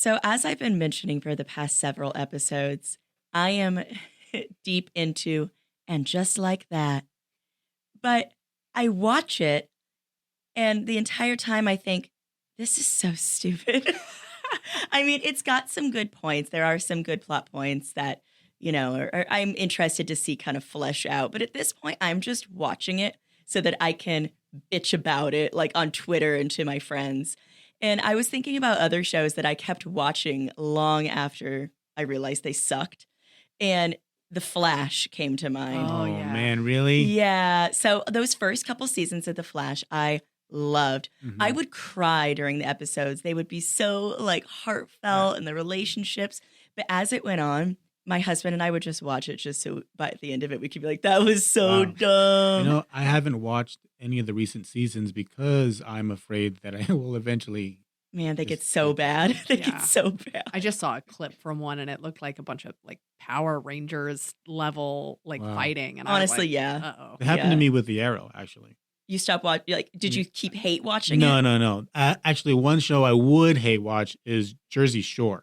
So as I've been mentioning for the past several episodes, I am deep into And Just Like That. But I watch it and the entire time I think, this is so stupid. I mean, it's got some good points. There are some good plot points that, I'm interested to see kind of flesh out. But at this point, I'm just watching it so that I can bitch about it, like on Twitter and to my friends. And I was thinking about other shows that I kept watching long after I realized they sucked. And The Flash came to mind. Oh man, really? Yeah. So those first couple seasons of The Flash, I loved. Mhm. I would cry during the episodes. They would be so like heartfelt and the relationships. But as it went on, my husband and I would just watch it just so by the end of it, we could be like, that was so Wow. dumb. I haven't watched any of the recent seasons because I'm afraid that I will eventually. Man, they get so bad. They Yeah. get so bad. I just saw a clip from one and it looked like a bunch of like Power Rangers level Wow. fighting. And Honestly, I was like, yeah. Uh-oh. It happened to me with The Arrow, actually. You stopped watching. Like, did you keep hate watching No, it? no. Actually, one show I would hate watch is Jersey Shore.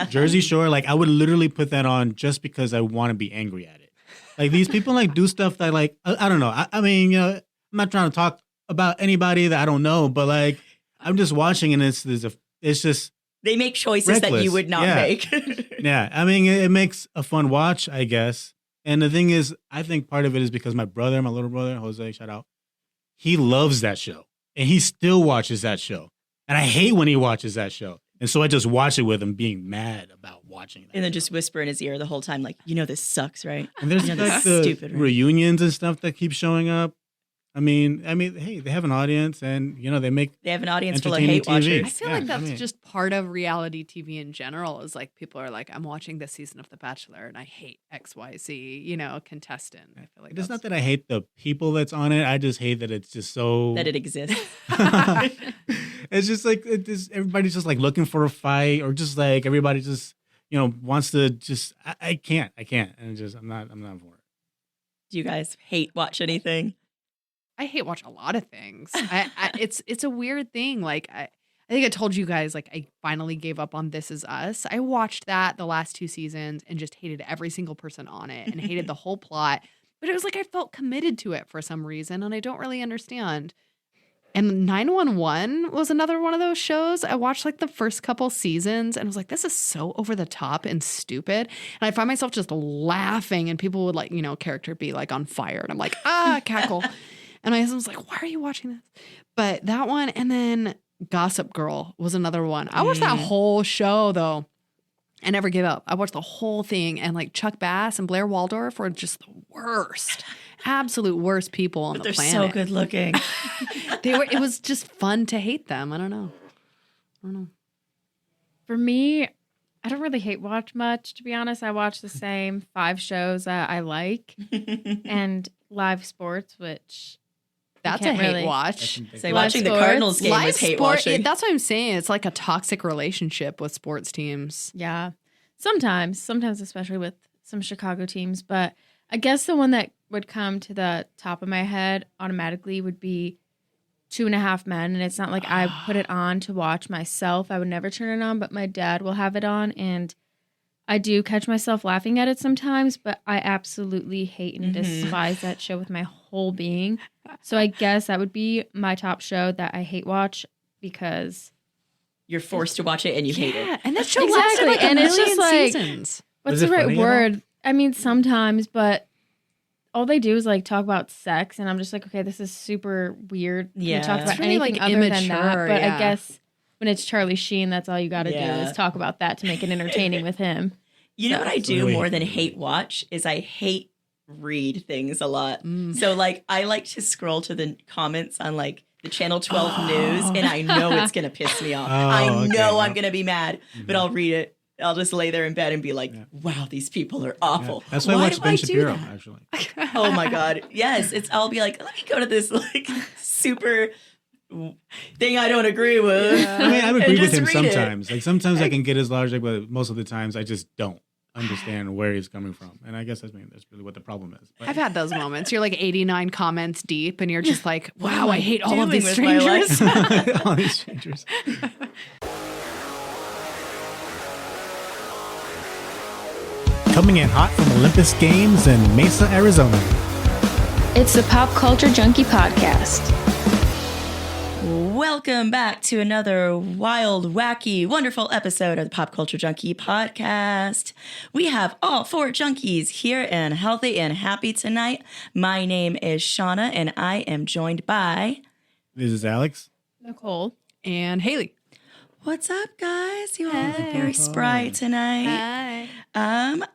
Jersey Shore, like I would literally put that on just because I want to be angry at it. Like these people like do stuff that like I don't know. I mean, I'm not trying to talk about anybody that I don't know, but like I'm just watching and it's just They make choices that you reckless. would not Yeah. make. yeah. I mean, it makes a fun watch, I guess. And the thing is, I think part of it is because my little brother, Jose, shout out, he loves that show and he still watches that show. And I hate when he watches that show. And so I just watch it with him being mad about watching that. And then just whisper in his ear the whole time, like, this sucks, right? And there's Yeah, like that's the stupid, right? reunions and stuff that keep showing up. I mean, hey, they have an audience and, they make They have an audience full of entertaining hate TV. I watchers. feel Yeah, like I that's mean- just part of reality TV in general is like people are like, I'm watching this season of The Bachelor and I hate XYZ, contestant. I feel like It's not that's- that I hate the people that's on it. I just hate that it's just so. That it exists. It's just like everybody's just like looking for a fight or just like everybody just, wants to just. I can't. And I'm not for it. Do you guys hate watch anything? I hate watch a lot of things. It's a weird thing. Like I think I told you guys, like I finally gave up on This Is Us. I watched that the last 2 seasons and just hated every single person on it and hated the whole plot. But it was like I felt committed to it for some reason and I don't really understand. And 911 was another one of those shows. I watched like the first couple seasons and I was like, this is so over the top and stupid. And I find myself just laughing and people would like, character be like on fire. And I'm like, cackle. And my husband was like, why are you watching this? But that one, and then Gossip Girl was another one. I watched that whole show, though. I never give up. I watched the whole thing. And like Chuck Bass and Blair Waldorf were just the worst, absolute worst people on But the they're planet. so good looking. It was just fun to hate them. I don't know. For me, I don't really hate watch much, to be honest. I watch the same 5 shows that I like and live sports, which That's a can't hate really- watch. Say Live watching the sports. Cardinals game was hate watching. That's what I'm saying. It's like a toxic relationship with sports teams. yeah, sometimes especially with some Chicago teams. But I guess the one that would come to the top of my head automatically would be 2.5 Men. And it's not like I put it on to watch myself. I would never turn it on, but my dad will have it on. And I do catch myself laughing at it sometimes, but I absolutely hate and despise that show with my whole being. So I guess that would be my top show that I hate watch because You're forced to watch it and you hate it. And that show Exactly, lasted like and a it's million just like- seasons. what's Was the it right funny at all? word? I mean, sometimes, but all they do is like talk about sex, and I'm just like, okay, this is super weird. Yeah. to talk It's about really, anything like, other than that. immature, But yeah. I guess when it's Charlie Sheen, that's all you got to do Yeah. is talk about that to make it entertaining with him. You know what I do Really more than hate hate watch is I hate read things a lot. Mm. So like I like to scroll to the comments on like the Channel 12 news and I know it's going to piss me off. Oh, I okay, know I'm yeah. going to be mad, but I'll read it. I'll just lay there in bed and be like, Yeah. wow, these people are Yeah. awful. That's why I watch do Ben do Shapiro, that? actually. Oh my God. Yes. I'll be like, let me go to this like super thing I don't agree with. I mean, I would and agree with just him read it. sometimes. Like sometimes I can get his logic, but most of the times I just don't understand where he's coming from. And I guess that's really what the problem is. But I've had those moments. You're like 89 comments deep and you're just like, What wow, am I I hate all of doing these with my life? strangers. all these strangers. coming in hot from Olympus Games in Mesa, Arizona. It's the Pop Culture Junkie podcast. Welcome back to another wild, wacky, wonderful episode of the Pop Culture Junkie podcast. We have all 4 junkies here and healthy and happy tonight. My name is Shauna, and I am joined by... This is Alex. Nicole. And Haley. What's up, guys? You all look very spry tonight. Hi.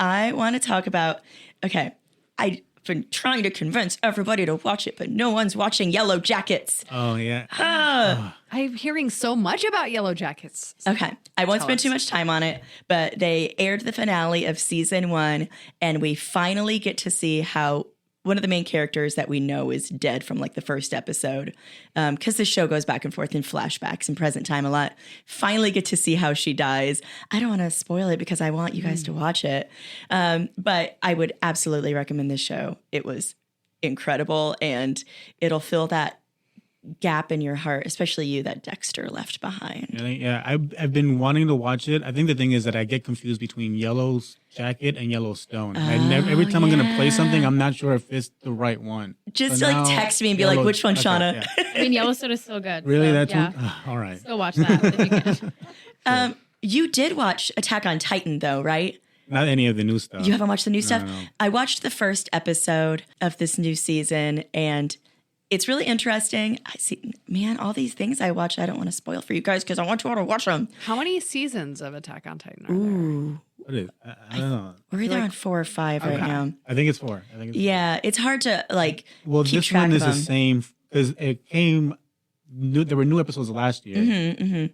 I want to talk about... Okay, I've been trying to convince everybody to watch it, but no one's watching Yellow Jackets. Oh, yeah. I'm hearing so much about Yellow Jackets. Okay, I won't Tell spend us. too much time on it, but they aired the finale of season 1, and we finally get to see how one of the main characters that we know is dead from like the first episode, because the show goes back and forth in flashbacks and present time a lot. Finally get to see how she dies. I don't want to spoil it because I want you guys to watch it, but I would absolutely recommend this show. It was incredible, and it'll fill that gap in your heart, especially you that Dexter left behind. Yeah, I've been wanting to watch it. I think the thing is that I get confused between Yellow Jacket and Yellowstone. Every time I'm going to play something, I'm not sure if it's the right one. Just So like now, text me and be like, which one, Shauna? yeah. I mean, Yellowstone is so good. Really? so, That's yeah. one? All right. Go watch that if you can. You did watch Attack on Titan, though, right? Not any of the new stuff. You haven't watched the new stuff? no. I watched the first episode of this new season, and it's really interesting. I see, man, all these things I watch, I don't want to spoil for you guys because I want you all to watch them. How many seasons of Attack on Titan are there? Ooh. What is? I don't know. We're either on 4 or 5 right now. I think it's 4. Yeah, it's hard to, like, Well, keep this track one of is the them. same because it came. There were new episodes last year,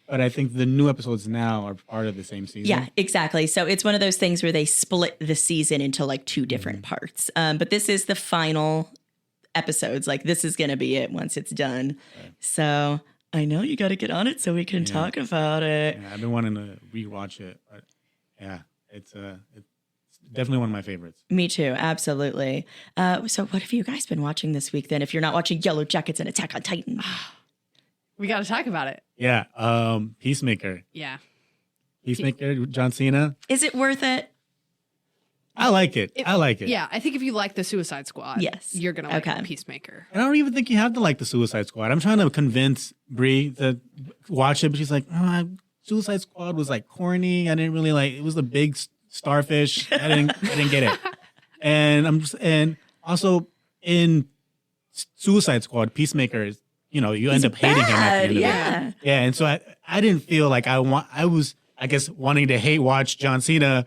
but I think the new episodes now are part of the same season. Yeah, exactly. So it's one of those things where they split the season into like 2 different parts. But this is the final episodes. Like this is going to be it once it's done. Right. So I know you got to get on it so we can talk about it. Yeah, I've been wanting to rewatch it, but yeah, it's definitely one of my favorites. Me too. Absolutely. So what have you guys been watching this week then? If you're not watching Yellow Jackets and Attack on Titan. We got to talk about it. Yeah, Peacemaker, John Cena. Is it worth it? I like it. I like it. Yeah, I think if you like the Suicide Squad, Yes. you're going to like Okay. Peacemaker. I don't even think you have to like the Suicide Squad. I'm trying to convince Brie to watch it, but she's like, Suicide Squad was like corny. I didn't really like. It was a big starfish. I didn't get it. And also in Suicide Squad, Peacemaker is, you end up hating him at the end of it. Yeah, and so I didn't feel like I was, I guess, wanting to hate watch John Cena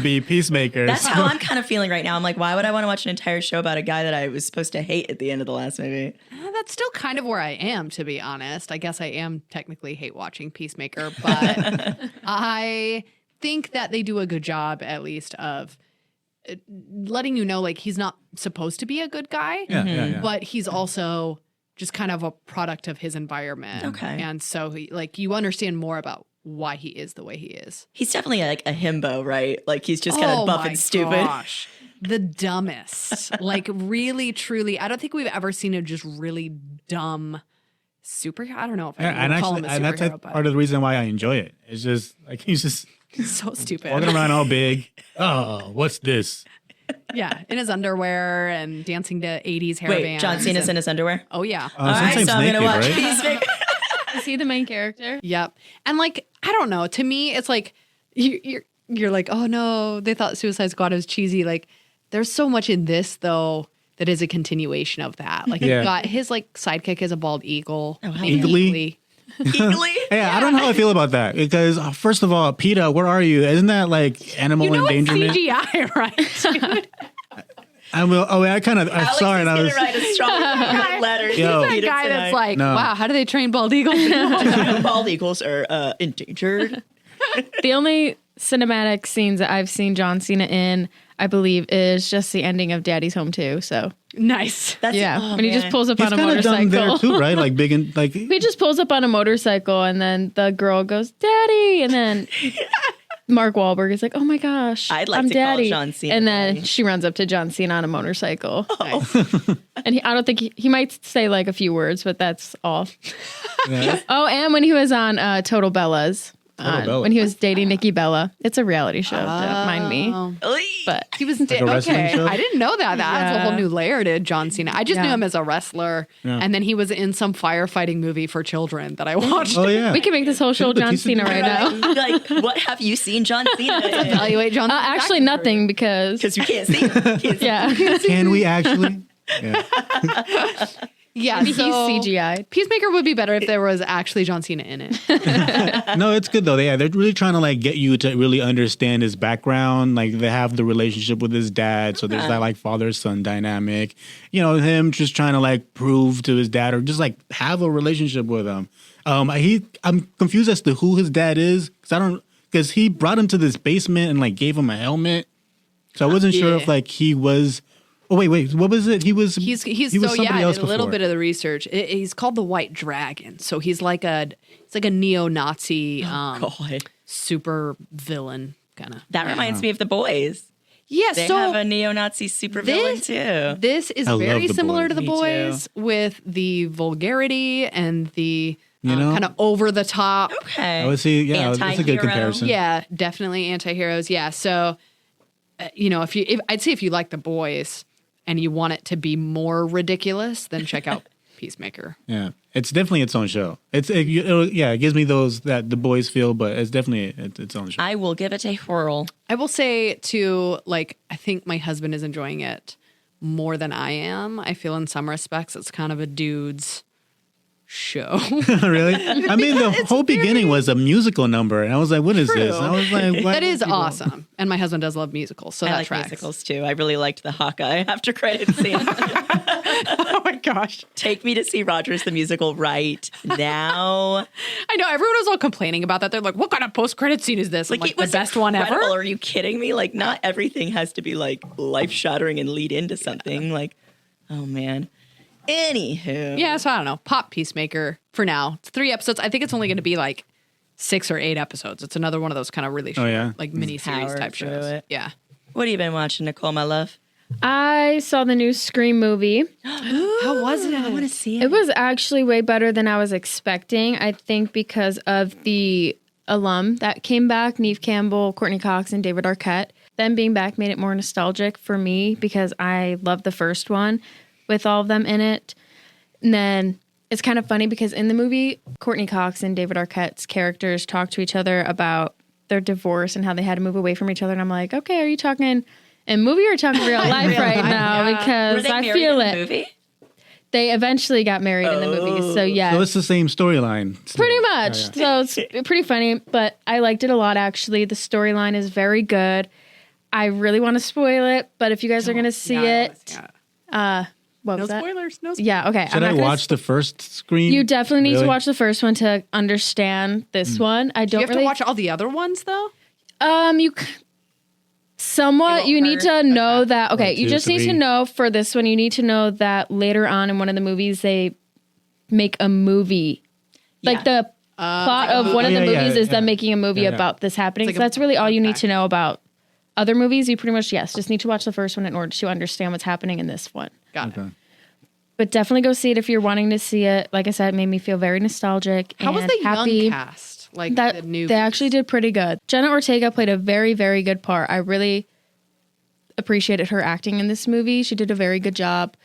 be Peacemaker. That's how I'm kind of feeling right now. I'm like, why would I want to watch an entire show about a guy that I was supposed to hate at the end of the last movie? That's still kind of where I am, to be honest. I guess I am technically hate watching Peacemaker, but I think that they do a good job, at least, of letting you know, like, he's not supposed to be a good guy, Yeah. but he's also just kind of a product of his environment. Okay. And so, you understand more about why he is the way he is. He's definitely like a himbo, right? Like he's just kind of buff my and stupid. Gosh. The dumbest. Like really, truly. I don't think we've ever seen a just really dumb superhero. I don't know if I Yeah, would call him a and that's superhero, but part of the reason why I enjoy it. It's just like he's just so stupid. walking around all big. Oh, what's this? Yeah, in his underwear and dancing to 80s hair Wait, bands. John Cena's in his underwear? Oh, yeah. All right, so I'm going to watch right? Peacemaker. Is he the main character? Yep. And like, I don't know. To me, it's like you're like, oh no, they thought Suicide Squad was cheesy. Like, there's so much in this though that is a continuation of that. Like, Yeah. you've got his like sidekick is a bald eagle. Oh, hell named yeah. Eagly. Eagly? Yeah, I don't know how I feel about that because first of all, PETA, where are you? Isn't that like animal You know it's endangerment? CGI, right? I will. Oh, I kind of. I Alex saw it. is And I going was. to write a strong letter. to Yo. That Peter guy tonight. that's like, No. wow, how do they train bald eagles? Bald eagles are endangered. The only cinematic scenes that I've seen John Cena in, I believe, is just the ending of Daddy's Home 2. So, Nice. That's, yeah. oh, when he just man. pulls up He's on a kind of done there motorcycle. too, right? Like big and like. He just pulls up on a motorcycle and then the girl goes, Daddy. And then Mark Wahlberg is like, oh my gosh, I'd like I'm to call Daddy. John Cena and then Daddy. she runs up to John Cena on a motorcycle. Oh. And I don't think he might say like a few words, but that's all. Yeah. Oh, and when he was on Total Bellas, Bella. when he was dating Nikki Bella. It's a reality show. Don't mind me. But He was a wrestling okay. show? I didn't know that. That's a whole Yeah. new layer to John Cena. I just knew Yeah. him as a wrestler, Yeah. and then he was in some firefighting movie for children that I watched. Oh yeah. we can make this whole show John Batista Cena did right now. Like, what have you seen John Cena in? Evaluate John. Actually, nothing because Because you can't see him. Can't see him. yeah, Can we actually? Yeah. Yeah, maybe so he's CGI. Peacemaker would be better if there was actually John Cena in it. No, it's good though. Yeah, they're really trying to like get you to really understand his background. Like they have the relationship with his dad, so there's that like father-son dynamic. You know, him just trying to like prove to his dad or just like have a relationship with him. I'm confused as to who his dad is because he brought him to this basement and like gave him a helmet. So I wasn't sure if Yeah. like he was. Oh wait, what was it? He was He's he was so somebody yeah. I else did a little before. bit of the research. He's called the White Dragon. So he's like a neo-Nazi God. super villain kind of. That reminds me of The Boys. Yeah, They so have a neo-Nazi supervillain too. this is I love very The similar Boys. to The Me Boys with the vulgarity and the You know? kind of over the top. Okay. I would say, yeah, it's a good Anti-hero. comparison. Yeah, definitely anti-heroes. Yeah, so I'd say if you like The Boys and you want it to be more ridiculous, then check out Peacemaker. Yeah, it's definitely its own show. It gives me those that the boys feel, but it's definitely its own show. I will give it a whirl. I will say too, like I think my husband is enjoying it more than I am. I feel in some respects it's kind of a dude's show. Really? I mean, the whole beginning was a musical number, and I was like, "What is this?" And I was like, "What?" That is awesome, and my husband does love musicals, so I that like tracks. musicals too. I really liked the Hawkeye after credits scene. Oh my gosh! Take me to see Rogers the musical right now. I know everyone was all complaining about that. They're like, "What kind of post-credit scene is this?" I'm like it the was best one ever. incredible. Are you kidding me? Like, not everything has to be like life-shattering and lead into something. Like, oh man. Anywho, Yeah, so I don't know. Pop Peacemaker for now. It's 3 episodes. I think it's only going to be like 6 or 8 episodes. It's another one of those kind of really short, yeah? like mini series Power type through shows. it. Yeah. what have you been watching, Nicole, my love? I saw the new Scream movie. How was it? I want to see It was actually way better than I was expecting. I think because of the alum that came back, Neve Campbell, Courtney Cox, and David Arquette. Them being back made it more nostalgic for me because I loved the first one with all of them in it. And then it's kind of funny because in the movie, Courtney Cox and David Arquette's characters talk to each other about their divorce and how they had to move away from each other. And I'm like, okay, are you talking in movie or talking real life right now? Were Because they I married feel in it. the movie? They eventually got married in the movie. So yeah, So it's the same storyline. pretty much. So it's pretty funny, but I liked it a lot actually. The storyline is very good. I really want to spoil it, but if you guys are going to see it, what No was that? spoilers. No spoilers. Yeah, okay. Should I watch the first Scream? You definitely need to Really? watch the first one to understand this one. I Do don't you have really to watch all the other ones though? somewhat you need to know that okay, Like you 2, just need to 3. know for this one you need to know that later on in one of the movies they make a movie. Like the plot of one of the Yeah, movies yeah, is them yeah. making a movie Yeah. about this happening. It's So like a- that's really all you need okay. to know about other movies. You pretty much just need to watch the first one in order to understand what's happening in this one. Got it. But definitely go see it if you're wanting to see it. Like I said, it made me feel very nostalgic. How was and the happy. young cast? Like That the new. they actually did pretty good. Jenna Ortega played a very, very good part. I really appreciated her acting in this movie. She did a very good job.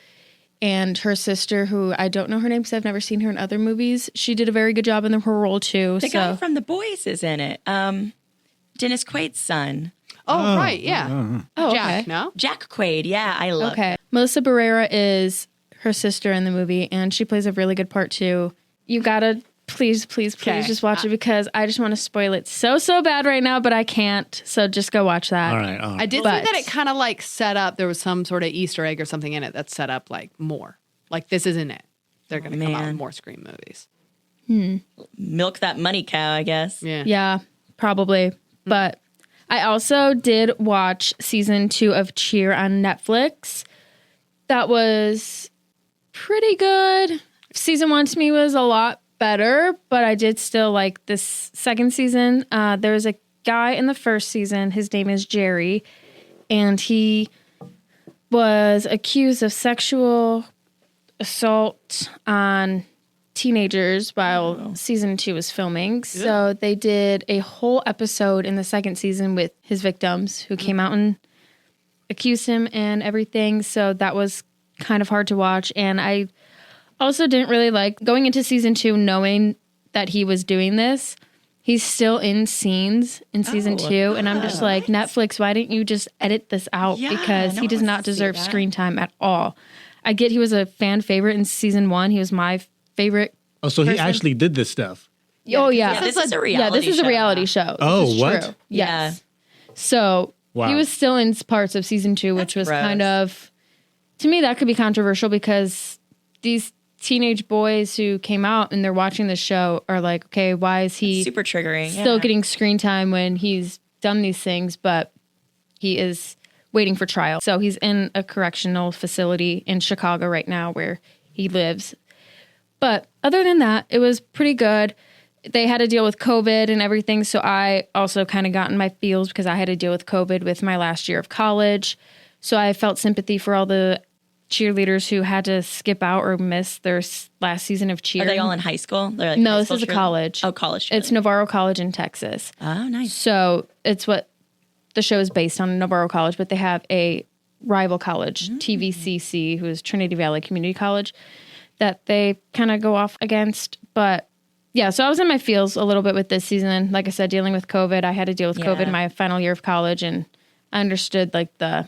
And her sister, who I don't know her name because I've never seen her in other movies, she did a very good job in her role too. The guy from The Boys is in it. Dennis Quaid's son. Oh, right. Yeah. oh, Jack. okay. No. Jack Quaid. Yeah, I love Okay. Melissa Barrera is her sister in the movie, and she plays a really good part too. You gotta please Okay. just watch it because I just want to spoil it so bad right now, but I can't. So just go watch that. All right. I did But- see that it kind of like set up. There was some sort of Easter egg or something in it that set up like more. Like this isn't it. They're going to come out man. with more Scream movies. Milk that money cow, I guess. Yeah. Yeah, probably. But I also did watch season 2 of Cheer on Netflix. That was pretty good. Season 1 to me was a lot better, but I did still like this second season. There was a guy in the first season. His name is Jerry, and he was accused of sexual assault on teenagers while season 2 was filming. So they did a whole episode in the second season with his victims who came out and accused him and everything. So that was kind of hard to watch. And I also didn't really like going into season 2 knowing that he was doing this. He's still in scenes in season 2. And I'm just like, Netflix, why didn't you just edit this out? Yeah, because no he one does wants not to see deserve that. screen time at all. I get he was a fan favorite in season 1. He was my favorite. Oh, so he person. actually did this stuff. Oh, yeah. This is a reality Yeah, this is a show. reality show. Oh, This is what? true. Yeah. Yes. So Wow. he was still in parts of season 2, which was gross. kind of, to me, that could be controversial because these teenage boys who came out and they're watching the show are like, okay, why is he Super triggering. still yeah. getting screen time when he's done these things, but he is waiting for trial. So he's in a correctional facility in Chicago right now where he lives. But other than that, it was pretty good. They had to deal with COVID and everything. So I also kind of got in my feels because I had to deal with COVID with my last year of college. So I felt sympathy for all the cheerleaders who had to skip out or miss their last season of cheer. Are they all in high school? They're like No, high this school is a cheerleaders? college. Oh, college. It's cheerleaders. Navarro College in Texas. Oh, nice. So it's what the show is based on, Navarro College, but they have a rival college, TVCC, who is Trinity Valley Community College, that they kind of go off against. But yeah, so I was in my feels a little bit with this season. Like I said, dealing with COVID, I had to deal with COVID my final year of college, and I understood like the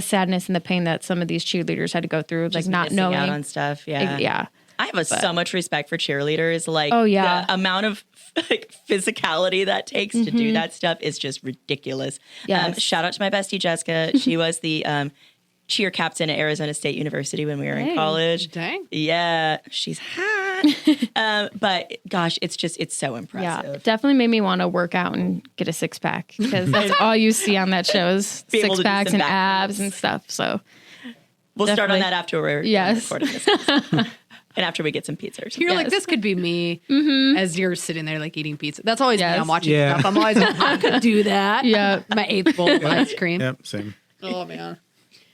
sadness and the pain that some of these cheerleaders had to go through, Just like not missing knowing. out on stuff. Yeah. Yeah. I have so much respect for cheerleaders. Like, Oh, yeah. the amount of like physicality that takes to do that stuff is just ridiculous. Yes. Shout out to my bestie Jessica. She was the cheer captain at Arizona State University when we were in Dang. college. Dang. Yeah, she's hot. But gosh, it's so impressive. Yeah, definitely made me want to work out and get a six pack because that's all you see on that show is Be able six to do packs some and back abs flips. and stuff. So We'll start on Definitely. that after we're done Yes. recording this episode. And after we get some pizza or something. You're like, Yes. this could be me as you're sitting there like eating pizza. That's always Yes. me. I'm watching Yeah. stuff. I'm always like, I could do that. Yeah. My 8th bowl of ice cream. Yep, same. Oh man,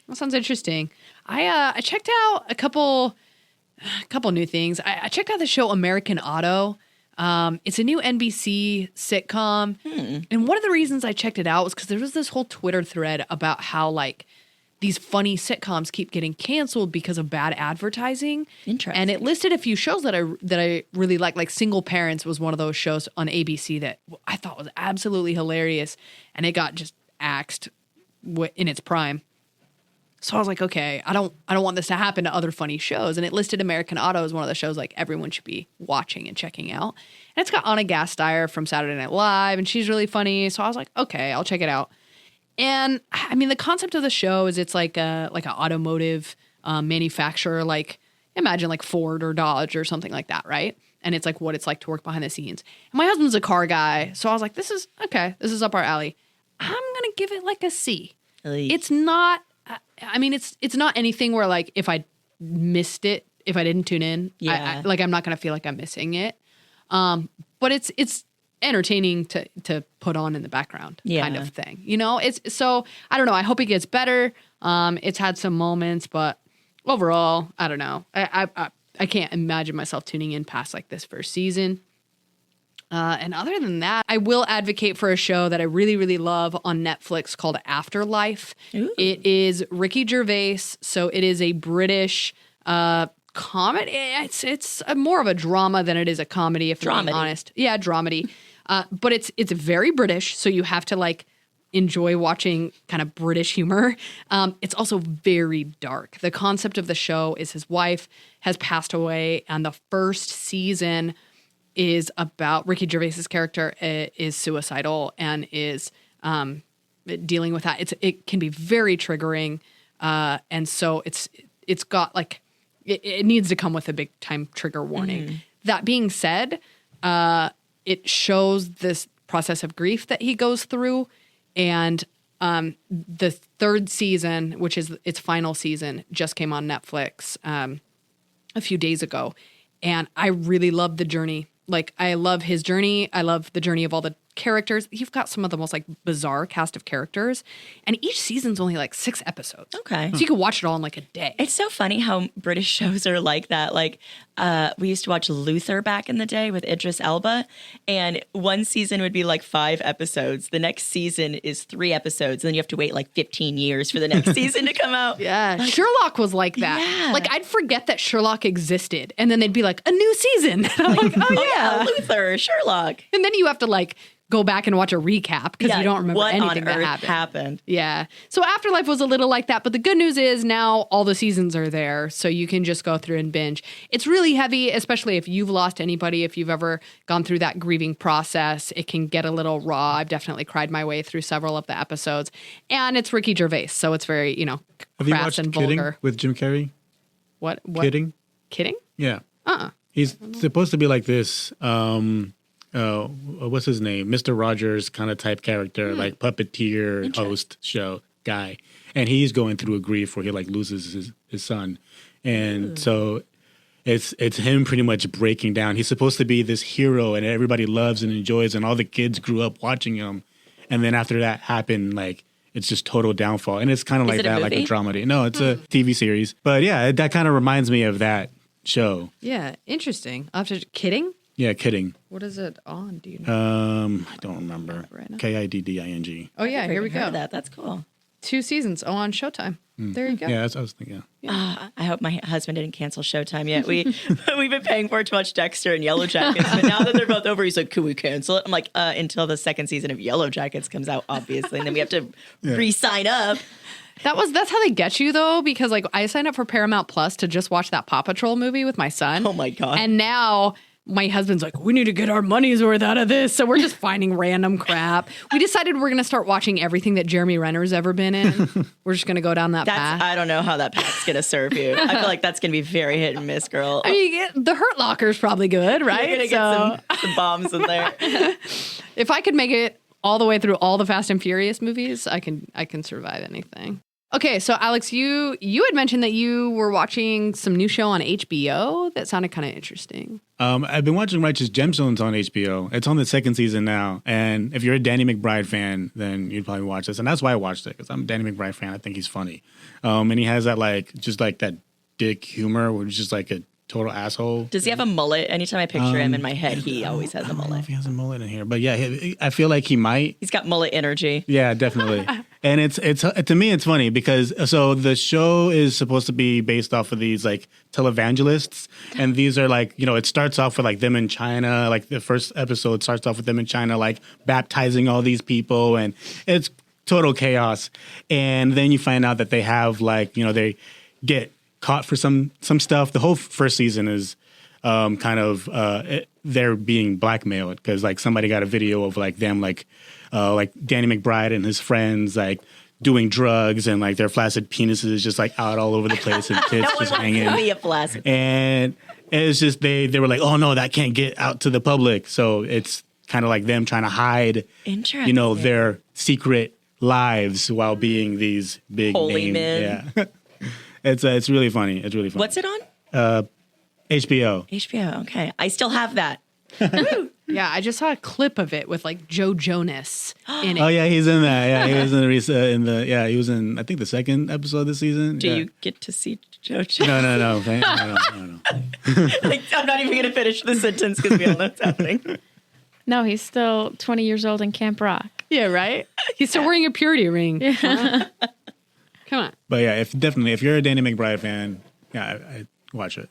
that sounds interesting. I checked out a couple new things. I checked out the show American Auto. It's a new NBC sitcom, and one of the reasons I checked it out was because there was this whole Twitter thread about how like these funny sitcoms keep getting canceled because of bad advertising. Interesting. And it listed a few shows that I really like. Like Single Parents was one of those shows on ABC that I thought was absolutely hilarious, and it got just axed in its prime. So I was like, okay, I don't want this to happen to other funny shows. And it listed American Auto as one of the shows like everyone should be watching and checking out. And it's got Anna Gasteyer from Saturday Night Live, and she's really funny. So I was like, okay, I'll check it out. And I mean, the concept of the show is it's like an automotive manufacturer, like imagine like Ford or Dodge or something like that, right? And it's like what it's like to work behind the scenes. And my husband's a car guy, so I was like, this is okay. This is up our alley. I'm gonna give it like a C. It's not. I mean, it's not anything where like if I missed it, if I didn't tune in, Yeah. I'm not gonna feel like I'm missing it. But it's entertaining to put on in the background, kind of thing. You know, it's so I don't know. I hope it gets better. It's had some moments, but overall, I don't know. I can't imagine myself tuning in past like this first season. And other than that, I will advocate for a show that I really, really love on Netflix called Afterlife. Ooh. It is Ricky Gervais. So it is a British comedy. It's more of a drama than it is a comedy, if I'm being Dramedy. honest. Yeah, dramedy. But it's very British, so you have to like enjoy watching kind of British humor. It's also very dark. The concept of the show is his wife has passed away, and the first season is about Ricky Gervais's character is suicidal and is dealing with that. It can be very triggering, and so it's got like it needs to come with a big time trigger warning. That being said, it shows this process of grief that he goes through, and the third season, which is its final season, just came on Netflix a few days ago, and I really love the journey. Like, I love his journey. I love the journey of all the characters. You've got some of the most like bizarre cast of characters, and each season's only like 6 episodes. Okay. So you can watch it all in like a day. It's so funny how British shows are like that. Like, we used to watch Luther back in the day with Idris Elba, and one season would be like 5 episodes. The next season is 3 episodes, and then you have to wait like 15 years for the next season to come out. Yeah, Sherlock was like that. Yeah. Like I'd forget that Sherlock existed, and then they'd be like, a new season. And I'm like, Oh yeah, Luther, Sherlock. And then you have to like go back and watch a recap because Yeah, you don't remember what anything on that earth happened. Yeah. So Afterlife was a little like that, but the good news is now all the seasons are there, so you can just go through and binge. It's really heavy, especially if you've lost anybody, if you've ever gone through that grieving process. It can get a little raw. I've definitely cried my way through several of the episodes. And it's Ricky Gervais, so it's very, Have you crass watched and Kidding vulgar. with Jim Carrey? What? Kidding? Kidding? Yeah. Uh-uh. He's supposed to be like this, what's his name? Mr. Rogers kind of type character, like puppeteer, host, show guy. And he's going through a grief where he like loses his son. And so it's him pretty much breaking down. He's supposed to be this hero and everybody loves and enjoys, and all the kids grew up watching him. And then after that happened, like, it's just total downfall. And it's kind of like it a that, like a movie? dramedy. No, it's a TV series. But yeah, that kind of reminds me of that show. Yeah, interesting. Kidding? Yeah, Kidding. What is it on? Do you know? I don't remember. Right now. Kidding. Oh, yeah, here we Heard go. of that. That's cool. 2 seasons. Oh, on Showtime. There you go. Yeah, that's what I was thinking. I hope my husband didn't cancel Showtime yet. We've been paying for it to watch Dexter and Yellow Jackets, but now that they're both over, he's like, "Can we cancel it?" I'm like, "Until the second season of Yellow Jackets comes out, obviously, and then we have to re-sign up." That's how they get you though, because like I signed up for Paramount Plus to just watch that Paw Patrol movie with my son. Oh my God. And now my husband's like, we need to get our money's worth out of this. So we're just finding random crap. We decided we're going to start watching everything that Jeremy Renner's ever been in. We're just going to go down that path. I don't know how that path's going to serve you. I feel like that's going to be very hit and miss, girl. I mean, the Hurt Locker's probably good, right? You're going to get some bombs in there. If I could make it all the way through all the Fast and Furious movies, I can survive anything. Okay, so Alex, you had mentioned that you were watching some new show on HBO that sounded kind of interesting. I've been watching Righteous Gemstones on HBO. It's on the 2nd season now. And if you're a Danny McBride fan, then you'd probably watch this. And that's why I watched it, because I'm a Danny McBride fan. I think he's funny. And he has that that dick humor, where he's just like a total asshole. Does he have a mullet? Anytime I picture him in my head, he always has a I don't know mullet. if he has a mullet in here, but yeah, I feel like he might. He's got mullet energy. Yeah, definitely. And it's to me, it's funny because so the show is supposed to be based off of these like televangelists, and these are like, it starts off with like them in China. Like the first episode starts off with them in China, like baptizing all these people, and it's total chaos. And then you find out that they have like, they get caught for some stuff. The whole first season is they're being blackmailed because like somebody got a video of like them like Danny McBride and his friends like doing drugs, and like their flaccid penises just like out all over the place and tits No just one wants hanging. to be a flaccid. And it's just they were like, oh no, that can't get out to the public. So it's kind of like them trying to hide, Interesting. their secret lives while being these big Holy name. men. Yeah. It's really funny. It's really funny. What's it on? HBO. HBO. Okay. I still have that. Yeah, I just saw a clip of it with like Joe Jonas in it. Oh yeah, he's in that. Yeah, he was he was in I think the 2nd episode this season. Do Yeah. you get to see JoJo? No. No. Like, I'm not even going to finish the sentence because we all know what's happening. No, he's still 20 years old in Camp Rock. Yeah, right? He's still wearing a purity ring. Huh? Come on. But yeah, if you're a Danny McBride fan, yeah, I watch it.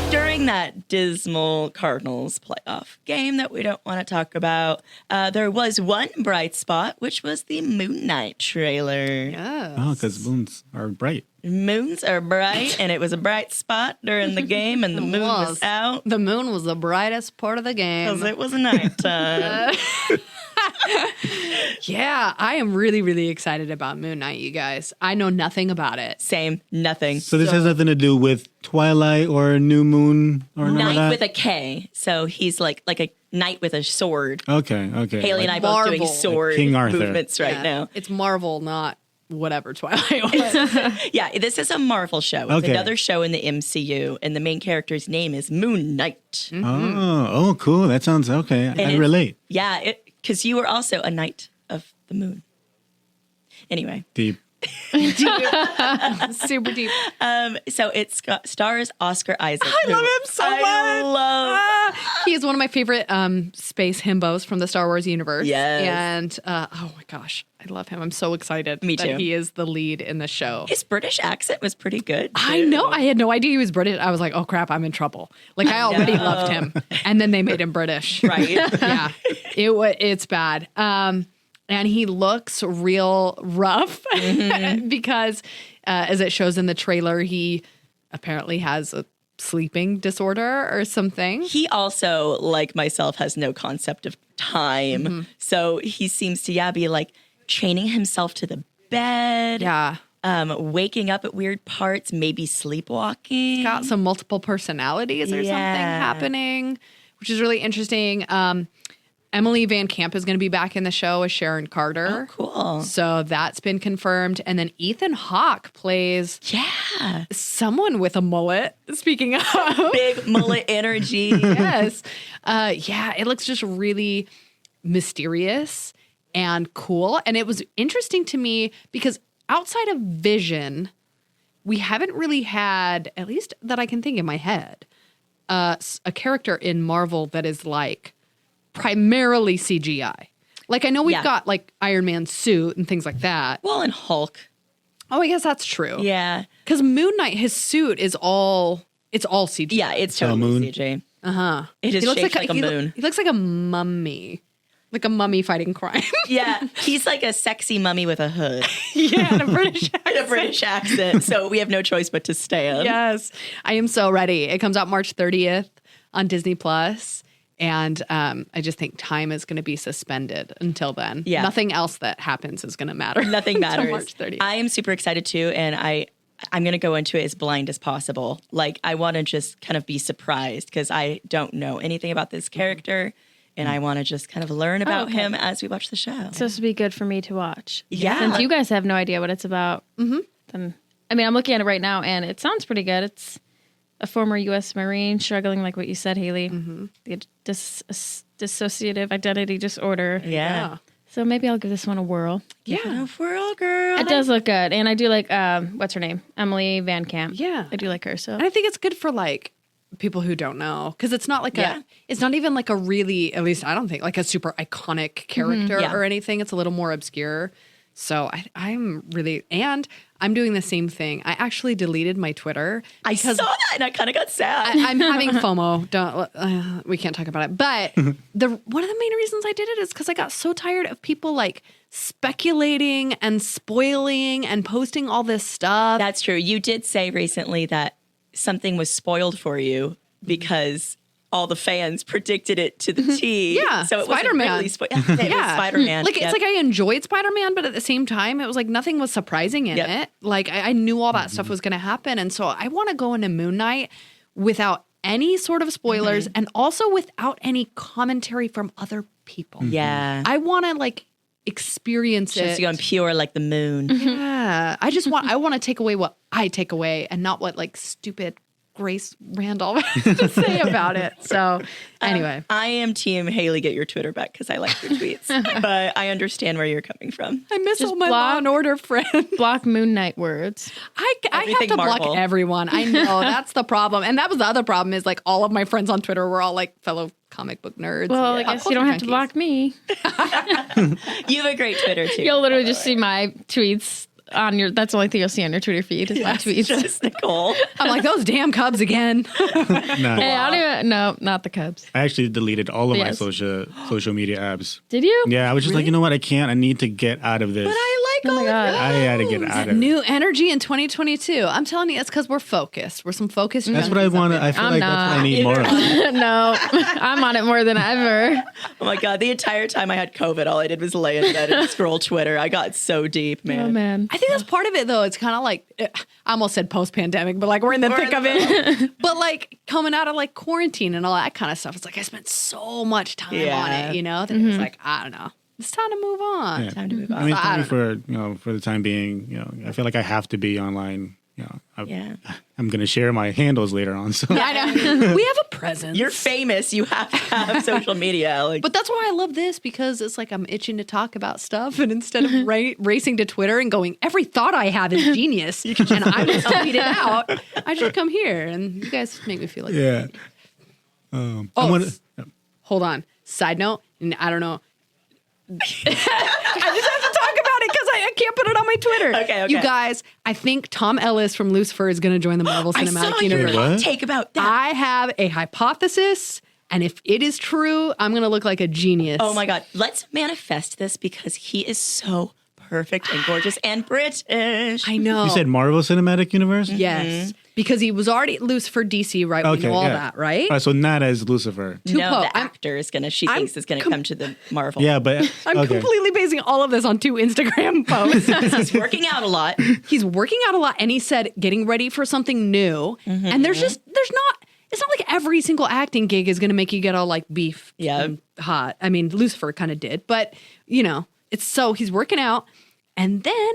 During that dismal Cardinals playoff game that we don't want to talk about, there was one bright spot, which was the Moon Knight trailer. Yeah. Oh, because moons are bright. Moons are bright, and it was a bright spot during the game, and the moon was out The moon was the brightest part of the because game. it was nighttime. Yeah, I am really, really excited about Moon Knight, you guys. I know nothing about it. Same, nothing. So this has nothing to do with Twilight or New Moon or none of Knight that? with a K, so he's like a knight with a sword. Okay. Haley and I both Marvel. doing sword King Arthur. movements right Yeah. now. It's Marvel, not whatever Twilight was. Yeah, this is a Marvel show. It's Okay. another show in the MCU, and the main character's name is Moon Knight. Oh, cool. That sounds okay. I it's- relate. Yeah, because you were also a knight of the moon. Anyway, Deep. Super deep. so it stars Oscar Isaac. I love him so much. I love. He is one of my favorite space himbos from the Star Wars universe. Yes. And oh my gosh, I love him. I'm so excited Me that too. he is the lead in the show. His British accent was pretty good. I too. know. I had no idea he was British. I was like, oh crap, I'm in trouble. Like I already loved him. And then they made him British. Right. Yeah. It's bad. And he looks real rough because as it shows in the trailer, he apparently has a sleeping disorder or something. He also, like myself, has no concept of time. So he seems to, be like chaining himself to the bed. Yeah. Waking up at weird parts, maybe sleepwalking. Got some multiple personalities or something happening, which is really interesting. Emily Van Camp is going to be back in the show as Sharon Carter. Oh, cool. So that's been confirmed. And then Ethan Hawke plays Yeah. someone with a mullet, speaking of. Big mullet energy. Yes. It looks just really mysterious and cool. And it was interesting to me because outside of Vision, we haven't really had, at least that I can think in my head, a character in Marvel that is like primarily CGI. Like I know we've got like Iron Man's suit and things like that. Well, and Hulk. Oh, I guess that's true. Yeah. Because Moon Knight, his suit is all CGI. Yeah, it's So totally moon. CG. Uh-huh. It is shaped like a moon. He looks like a mummy. Like a mummy fighting crime. Yeah, he's like a sexy mummy with a hood Yeah, and a British and a accent. British accent. So we have no choice but to stand. Yes. I am so ready. It comes out March 30th on Disney Plus. And I just think time is going to be suspended until then. Yeah. Nothing else that happens is going to matter. Nothing until matters. March 30th. I am super excited too, and I'm going to go into it as blind as possible. Like I want to just kind of be surprised because I don't know anything about this character, and I want to just kind of learn about him as we watch the show. It's supposed to be good for me to watch. Yeah. Since you guys have no idea what it's about, then I mean, I'm looking at it right now, and it sounds pretty good. It's a former U.S. Marine struggling, like what you said, Haley, the dissociative identity disorder. Yeah. So maybe I'll give this one a whirl. Give it a whirl, girl. It does look good, and I do like what's her name, Emily Van Camp. Yeah. I do like her. So And I think it's good for like people who don't know because it's not like it's not even like a really, at least I don't think, like a super iconic character Yeah. or anything. It's a little more obscure. So I'm really, and I'm doing the same thing. I actually deleted my Twitter. I saw that and I kind of got sad. I'm having FOMO. Don't we can't talk about it. But one of the main reasons I did it is because I got so tired of people like speculating and spoiling and posting all this stuff. That's true. You did say recently that something was spoiled for you because all the fans predicted it to the T. Yeah, So it Spider-Man. wasn't really spoiled. It was Spider-Man. Like, Yep. it's like I enjoyed Spider-Man, but at the same time, it was like nothing was surprising in Yep. it. Like, I knew all that stuff was going to happen. And so I want to go into Moon Knight without any sort of spoilers and also without any commentary from other people. Yeah. I want to, like, experience Just it. going pure like the moon. Yeah. I want to take away what I take away and not what, like, stupid Grace Randolph has to say about it. So anyway. I am team Haley, get your Twitter back because I like your tweets. But I understand where you're coming from. I miss Just all my Law and Order friends. block Moon Knight words. I have Everything to block Marvel. everyone. I know. That's the problem. And that was the other problem is like all of my friends on Twitter were all like fellow comic book nerds. Well, and I guess pop you don't culture have to junkies. block me. You have a great Twitter too. You'll literally just see my tweets on your. That's the only thing you'll see on your Twitter feed is my tweets. Just Nicole. I'm like, those damn Cubs again. Nah. Hey, I don't even. No, not the Cubs. I actually deleted all of my Yes. social media apps. Did you? Yeah, I was just like, you know what? I can't. I need to get out of this. But I like Oh all my of God. I had to get out of it. New energy in 2022. I'm telling you, it's because we're focused. We're some focused. That's what I junkies up want. in I feel I'm like that's what I not. need more of. No, I'm on it more than ever. Oh my God. The entire time I had COVID, all I did was lay in bed and scroll Twitter. I got so deep, man. Oh man. I think that's part of it, though. It's kind of like, I almost said post-pandemic, but like we're in the thick of it. But like coming out of like quarantine and all that kind of stuff, it's like I spent so much time on Yeah. it, you know, that it was like, I don't know. It's time to move on. Yeah. Time to move on. I mean, I don't for the time being, I feel like I have to be online. Yeah. I'm going to share my handles later on. So I know. We have a presence. You're famous. You have to have social media. Like, But that's why I love this, because it's like I'm itching to talk about stuff, and instead of racing to Twitter and going, every thought I have is genius, and I'm just tweet it out, I just come here, and you guys make me feel like yeah. Hold on. Side note, and I don't know. I just have to talk about it because I can't put it on my Twitter. Okay. You guys, I think Tom Ellis from Lucifer is going to join the Marvel I Cinematic saw your Universe. What? take about that. I have a hypothesis, and if it is true, I'm going to look like a genius. Oh my God. Let's manifest this because he is so perfect and gorgeous and British. I know. You said Marvel Cinematic Universe? Yes. Because he was already at Lucifer DC, right? We know all that, right? All right, so not as Lucifer. No, Tupo. the actor is going to, she I'm thinks is going to come to the Marvel. Yeah, but I'm okay. completely basing all of this on 2 Instagram posts. He's working out a lot. He's working out a lot, and he said getting ready for something new. And there's not, it's not like every single acting gig is going to make you get all like beef and hot. I mean, Lucifer kind of did, but it's so he's working out. And then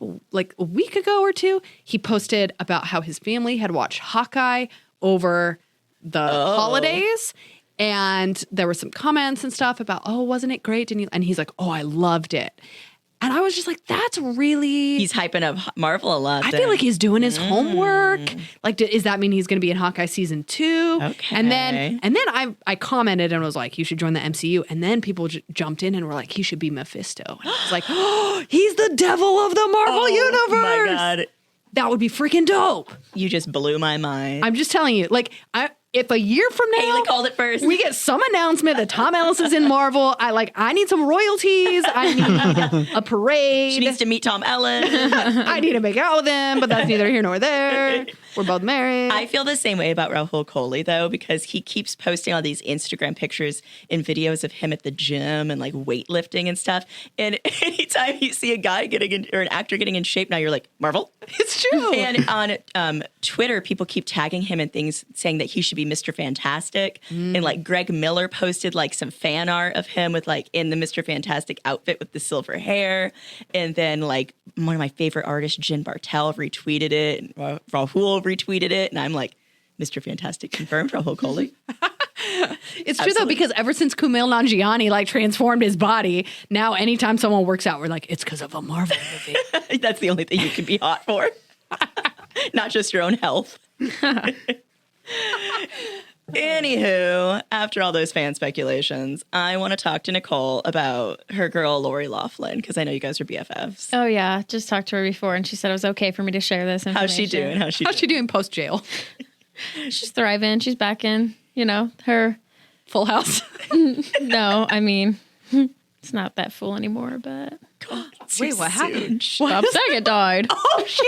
a week ago or 2, he posted about how his family had watched Hawkeye over the holidays. And there were some comments and stuff about, wasn't it great? And he's like, I loved it. And I was just like, that's really... He's hyping up Marvel a lot. I feel like he's doing his homework. Like, does that mean he's going to be in Hawkeye season 2? Okay. And then I commented and was like, you should join the MCU. And then people jumped in and were like, he should be Mephisto. And I was like, he's the devil of the Marvel universe. Oh my God. That would be freaking dope. You just blew my mind. I'm just telling you, if a year from now Haley called it first. we get some announcement that Tom Ellis is in Marvel, I need some royalties. I need a parade. She needs to meet Tom Ellis. I need to make out with him, but that's neither here nor there. We're both married. I feel the same way about Rahul Kohli, though, because he keeps posting all these Instagram pictures and videos of him at the gym and like weightlifting and stuff. And anytime you see a guy or an actor getting in shape, now you're like, Marvel? It's true. And on Twitter, people keep tagging him in things saying that he should be Mr. Fantastic. And like Greg Miller posted like some fan art of him with like in the Mr. Fantastic outfit with the silver hair. And then like one of my favorite artists, Jen Bartel, retweeted it. And Rahul retweeted it. And I'm like, Mr. Fantastic confirmed, Rahul Kohli. It's true though, because ever since Kumail Nanjiani like transformed his body, now anytime someone works out, we're like, it's because of a Marvel movie. That's the only thing you can be hot for. Not just your own health. Anywho, after all those fan speculations, I want to talk to Nicole about her girl, Lori Loughlin, because I know you guys are BFFs. Oh, yeah. Just talked to her before, and she said it was okay for me to share this information. How's she doing? How's she doing post jail? She's thriving. She's back in, her... Full House. No, I mean, it's not that full anymore, but... Wait, what happened? Bob Saget died. Oh, shoot.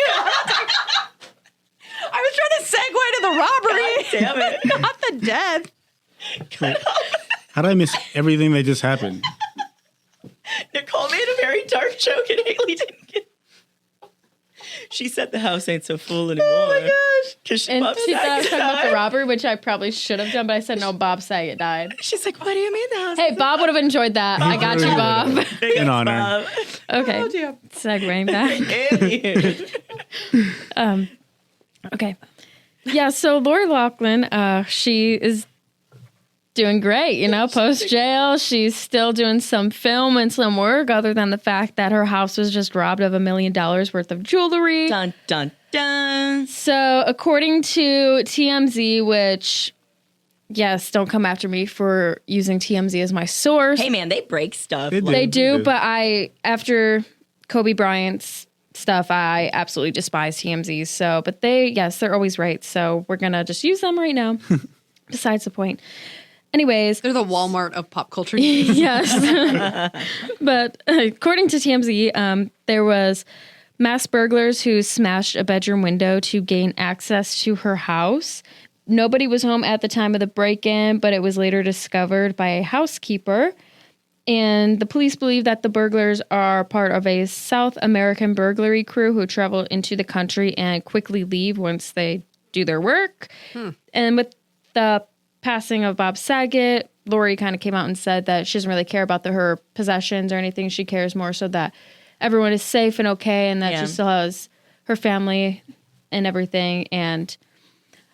I was trying to segue to the robbery. Damn it. Not the death. How did I miss everything that just happened? Nicole made a very dark joke and Haley didn't get. She said the house ain't so full anymore. Oh my gosh. Because And she thought I was talking about the robbery, which I probably should have done, but I said, no, Bob Saget died. She's like, what do you mean the house? Hey, Bob would have enjoyed that. I got you, Bob. An honor. Okay. Segueing back. Okay. Yeah, so Lori Loughlin, she is doing great, post jail. She's still doing some film and some work, other than the fact that her house was just robbed of $1 million worth of jewelry. Dun, dun, dun. So according to TMZ, which, yes, don't come after me for using TMZ as my source. Hey, man, they break stuff. They do, but after Kobe Bryant's stuff, I absolutely despise TMZ. So, but they're always right. So we're going to just use them right now. Besides the point. Anyways. They're the Walmart of pop culture. Yes. But according to TMZ, there was mass burglars who smashed a bedroom window to gain access to her house. Nobody was home at the time of the break-in, but it was later discovered by a housekeeper. And the police believe that the burglars are part of a South American burglary crew who travel into the country and quickly leave once they do their work. And with the passing of Bob Saget, Lori kind of came out and said that she doesn't really care about her possessions or anything. She cares more so that everyone is safe and okay, and that she still has her family and everything. And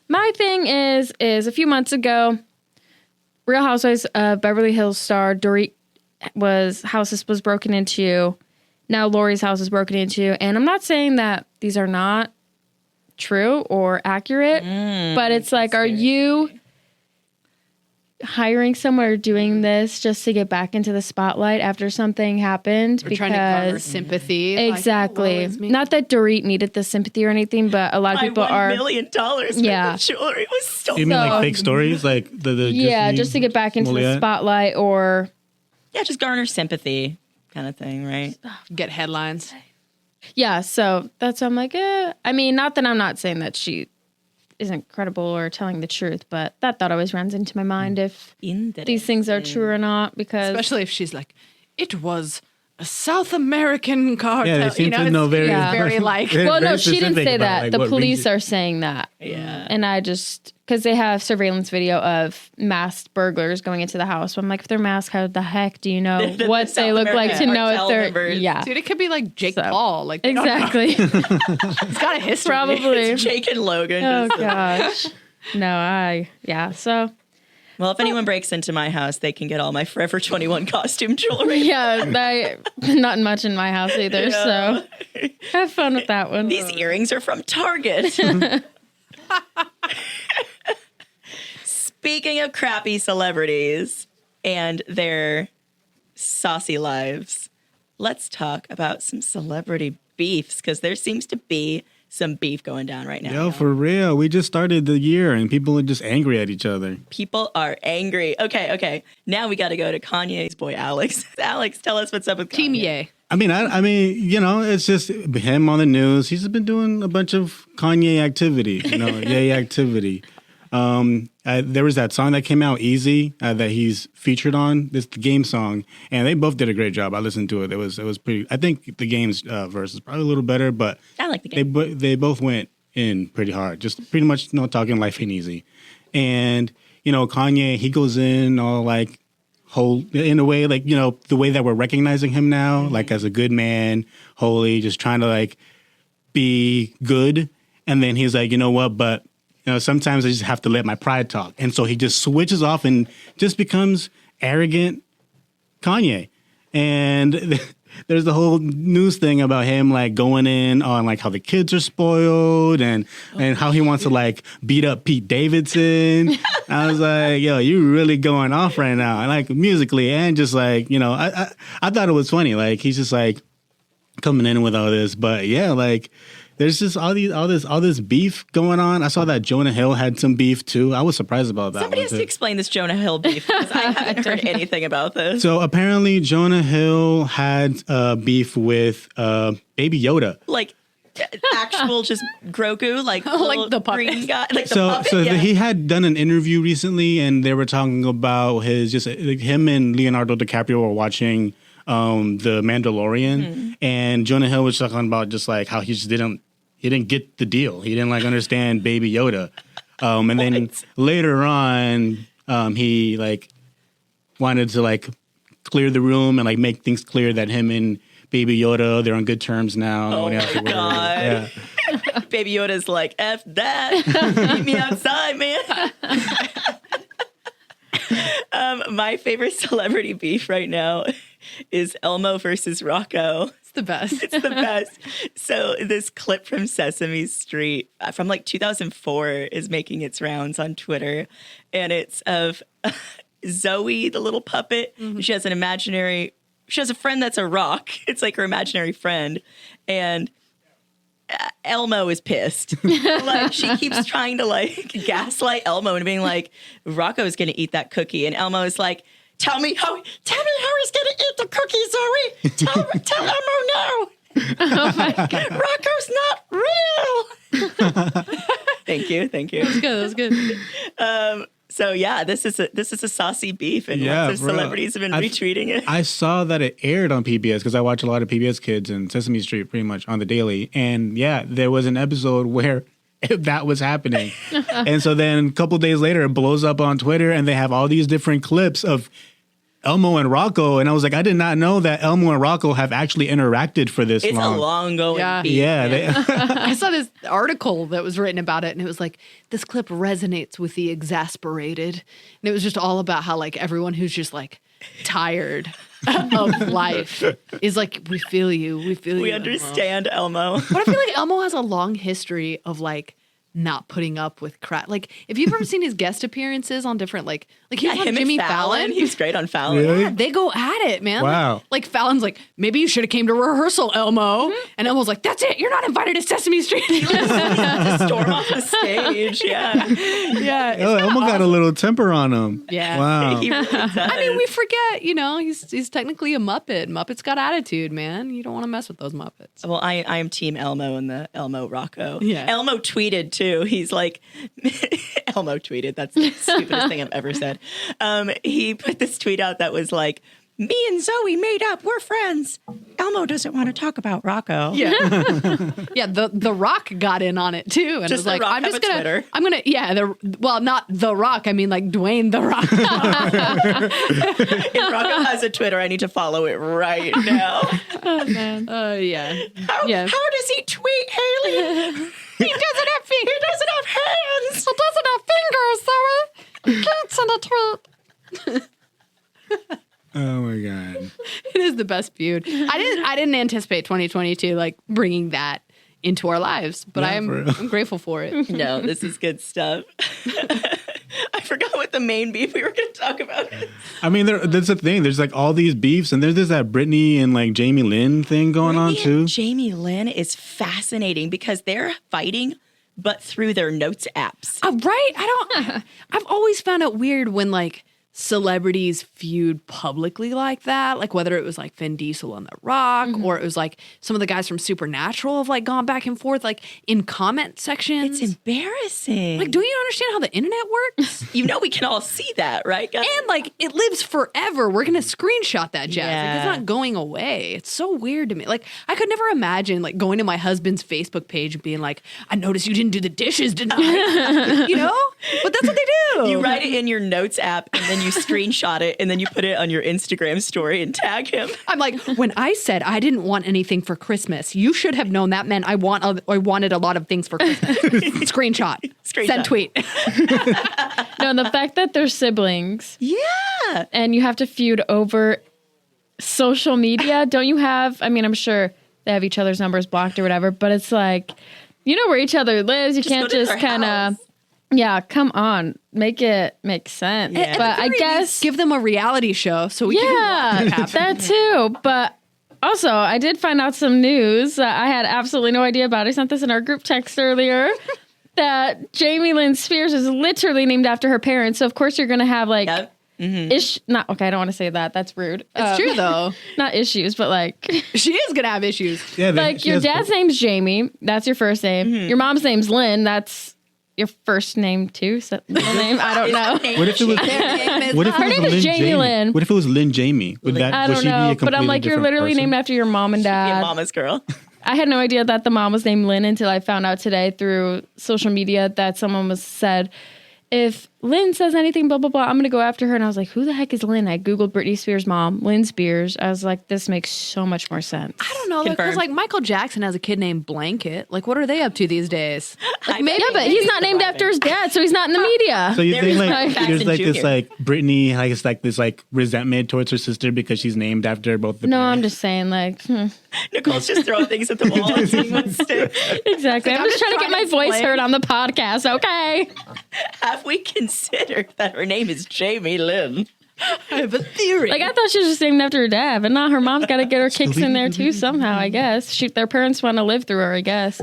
my thing is a few months ago, Real Housewives of Beverly Hills star Dorit house was broken into. Now Lori's house is broken into. And I'm not saying that these are not true or accurate, but it's like, are you hiring someone or doing this just to get back into the spotlight after something happened? We're trying to garner sympathy. Exactly. Like, not that Dorit needed the sympathy or anything, but a lot of people are. $1 million worth of jewelry was stolen. You mean like fake stories? Like the just to get back into the spotlight or. Yeah, just garner sympathy kind of thing, right? get headlines. Yeah, so that's why I'm like, I mean, not that I'm not saying that she isn't credible or telling the truth, but that thought always runs into my mind if these things are true or not, because especially if she's like, it was a South American cartel. Yeah, they seem to know very like. Well, no, she didn't say that. Like, the police are saying that. Yeah. And I just, because they have surveillance video of masked burglars going into the house. So I'm like, if they're masked, how the heck do you know what they look like to know if they're, Dude, it could be like Jake Paul. Like, exactly. It's got a history. Probably. It's Jake and Logan. Oh, gosh. So. Well, if anyone breaks into my house, they can get all my Forever 21 costume jewelry. Yeah, not much in my house either, so have fun with that one. These earrings are from Target. Speaking of crappy celebrities and their saucy lives, let's talk about some celebrity beefs, because there seems to be some beef going down right now. Yo, for real. We just started the year and people are just angry at each other. People are angry. Okay. Now we got to go to Kanye's boy, Alex. Alex, tell us what's up with Kanye. Team Ye. I mean, you know, it's just him on the news. He's been doing a bunch of Kanye activity, Ye activity. There was that song that came out, Easy, that he's featured on. This the Game song, and they both did a great job. I listened to it. It was pretty. I think the Game's verse is probably a little better, but I like the Game. They both went in pretty hard. Just pretty much, talking life ain't easy. And Kanye, he goes in all like in a way, like the way that we're recognizing him now, like as a good man, holy, just trying to like be good. And then he's like, you know what, but. Sometimes I just have to let my pride talk. And so he just switches off and just becomes arrogant Kanye. And there's the whole news thing about him like going in on like how the kids are spoiled and how he wants to like beat up Pete Davidson. I was like, yo, you're really going off right now. And like musically and just like, I thought it was funny. Like he's just like coming in with all this. But yeah, like there's just all this beef going on. I saw that Jonah Hill had some beef too. I was surprised about that. Somebody has to explain this Jonah Hill beef, because I haven't heard anything about this. So apparently Jonah Hill had beef with Baby Yoda. Like actual just Grogu, like the puppet. green guy, like the puppet. So he had done an interview recently, and they were talking about him and Leonardo DiCaprio were watching The Mandalorian, and Jonah Hill was talking about just like how he didn't get the deal. He didn't like understand Baby Yoda. And then later on, he like wanted to like clear the room and like make things clear that him and Baby Yoda, they're on good terms now. Oh my God. Yeah. Baby Yoda's like, F that. Meet me outside, man. My favorite celebrity beef right now is Elmo versus Rocco. It's the best. It's the best. So this clip from Sesame Street from like 2004 is making its rounds on Twitter. And it's of Zoe, the little puppet. Mm-hmm. She has a friend that's a rock. It's like her imaginary friend. And Elmo is pissed. Like she keeps trying to like gaslight Elmo and being like, Rocco's going to eat that cookie. And Elmo is like, Tell me how he's gonna eat the cookie, Zoe. Tell Elmo no. Oh my God. Rocco's not real. Thank you. That was good. So yeah, this is a saucy beef, and lots of celebrities have been retweeting it. I saw that it aired on PBS because I watch a lot of PBS Kids and Sesame Street pretty much on the daily. And yeah, there was an episode where that was happening. And so then a couple days later, it blows up on Twitter, and they have all these different clips of Elmo and Rocco. And I was like, I did not know that Elmo and Rocco have actually interacted for this It's long. a long going beat. Yeah. I saw this article that was written about it, and it was like, this clip resonates with the exasperated. And it was just all about how like everyone who's just like tired of life is like, we feel you. We feel you. We understand Elmo. But I feel like Elmo has a long history of like not putting up with crap. Like, if you've ever seen his guest appearances on different like he was on him Jimmy and Fallon. He was great on Fallon. Really? Yeah, they go at it, man. Wow. Like Fallon's like, maybe you should have came to rehearsal, Elmo. And Elmo's like, that's it. You're not invited to Sesame Street. To storm off the stage. Yeah. Yeah. Oh, Elmo got a little temper on him. Yeah. Wow. He really does. I mean, we forget, he's technically a Muppet. Muppets got attitude, man. You don't want to mess with those Muppets. Well, I am Team Elmo and the Elmo Rocco. Yeah. Elmo tweeted too. He's like, Elmo tweeted. That's the stupidest thing I've ever said. He put this tweet out that was like, me and Zoe made up. We're friends. Elmo doesn't want to talk about Rocco. Yeah. Yeah, the Rock got in on it too. And Just was like, The Rock I'm have just a gonna Twitter. I'm gonna well, not The Rock, I mean like Dwayne The Rock. If Rocco has a Twitter, I need to follow it right now. Oh man. Yeah. How does he tweet, Haley? He doesn't have feet. He doesn't have hands. He doesn't have fingers, Zoe. You can't send a tweet. Oh my God. It is the best feud. I didn't anticipate 2022 like bringing that into our lives, but Yeah, for real. I'm grateful for it. No, this is good stuff. I forgot what the main beef we were going to talk about is. I mean, that's the thing. There's like all these beefs, and there's that Britney and like Jamie Lynn thing going on Brittany too. and Jamie Lynn is fascinating because they're fighting, but through their notes apps. Right? I've always found it weird when like celebrities feud publicly like that, like whether it was like Vin Diesel and The Rock, or it was like some of the guys from Supernatural have like gone back and forth like in comment sections. It's embarrassing. Like, do you understand how the internet works? we can all see that, right, guys? And like it lives forever. We're gonna screenshot that jazz. Like, Yeah. it's not going away. It's so weird to me. Like I could never imagine like going to my husband's Facebook page and being like, I noticed you didn't do the dishes, didn't I? But that's what they do. You write it in your notes app and then you screenshot it and then you put it on your Instagram story and tag him. I'm like, when I said I didn't want anything for Christmas, you should have known that meant I wanted a lot of things for Christmas. Screenshot. Send tweet. No, the fact that they're siblings Yeah. and you have to feud over social media. Don't you have? I mean, I'm sure they have each other's numbers blocked or whatever, but it's like, you know where each other lives. You can't go to just their kind of. house. Yeah, come on, make it make sense. Yeah. But I guess give them a reality show so we can watch it happen. that too. But also, I did find out some news that I had absolutely no idea about. I sent this in our group text earlier. That Jamie Lynn Spears is literally named after her parents. So of course you're gonna have like Yep. not okay. I don't want to say that. That's rude. It's true though. Not issues, but like She is gonna have issues. Yeah, like she your has- dad's name's Jamie. That's your first name. Your mom's name's Lynn. That's your first name too. So middle name. I don't know. What if it was? What if it Her was name is Lynn Jamie Lynn. What if it was Lynn Jamie? Would that? I would don't she be a know, but I'm completely like, you're different literally person? named after your mom and Be a dad. mama's girl. I had no idea that the mom was named Lynn until I found out today through social media that someone said, if Lynn says anything, blah, blah, blah, I'm going to go after her. And I was like, who the heck is Lynn? I Googled Britney Spears' mom, Lynn Spears. I was like, this makes so much more sense. I don't know, because Confirmed. like Michael Jackson has a kid named Blanket. Like, what are they up to these days? Like, maybe Yeah, but he's not named after his dad, so he's not in the media. So you There think is like Fast there's and like this Junior. like Britney has like this like resentment towards her sister because she's named after both the No, parents? I'm just saying, like, Nicole's just throwing things at the wall and seeing what sticks. exactly. I'm just trying to get my voice heard on the podcast, okay? Have we considered that her name is Jamie Lynn? I have a theory. Like, I thought she was just named after her dad, but not her mom's got to get her kicks in there too somehow, I guess. Shoot, their parents want to live through her, I guess.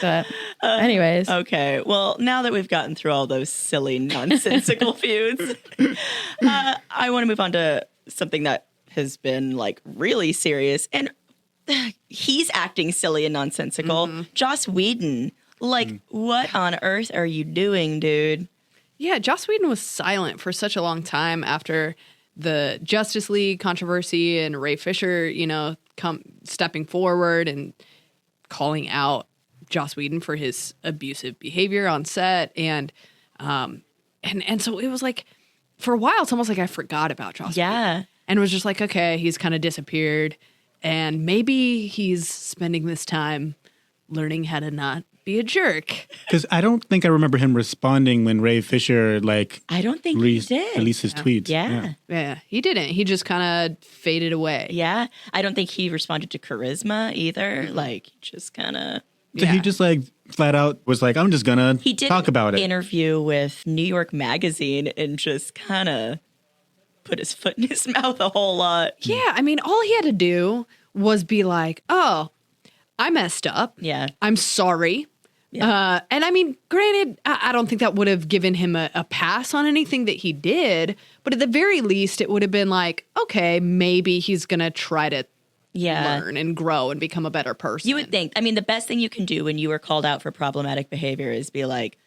But anyways. Okay, well, now that we've gotten through all those silly, nonsensical feuds, I want to move on to something that has been like really serious. And he's acting silly and nonsensical. Joss Whedon. Like, what on earth are you doing, dude? Yeah, Joss Whedon was silent for such a long time after the Justice League controversy and Ray Fisher, stepping forward and calling out Joss Whedon for his abusive behavior on set, and so it was like for a while it's almost like I forgot about Joss Whedon, and it was just like, okay, he's kind of disappeared, and maybe he's spending this time learning how to not be a jerk. Because I don't think I remember him responding when Ray Fisher I don't think he did. released his tweets. Yeah, he didn't. He just kind of faded away. Yeah. I don't think he responded to Charisma either. Like, just kind of. So he just like flat out was like, I'm just gonna talk about it. He did an interview with New York Magazine and just kind of put his foot in his mouth a whole lot. Yeah, I mean, all he had to do was be like, oh, I messed up. Yeah. I'm sorry. Yeah. And I mean, granted, I don't think that would have given him a pass on anything that he did, but at the very least, it would have been like, okay, maybe he's going to try to learn and grow and become a better person. You would think. I mean, the best thing you can do when you are called out for problematic behavior is be like,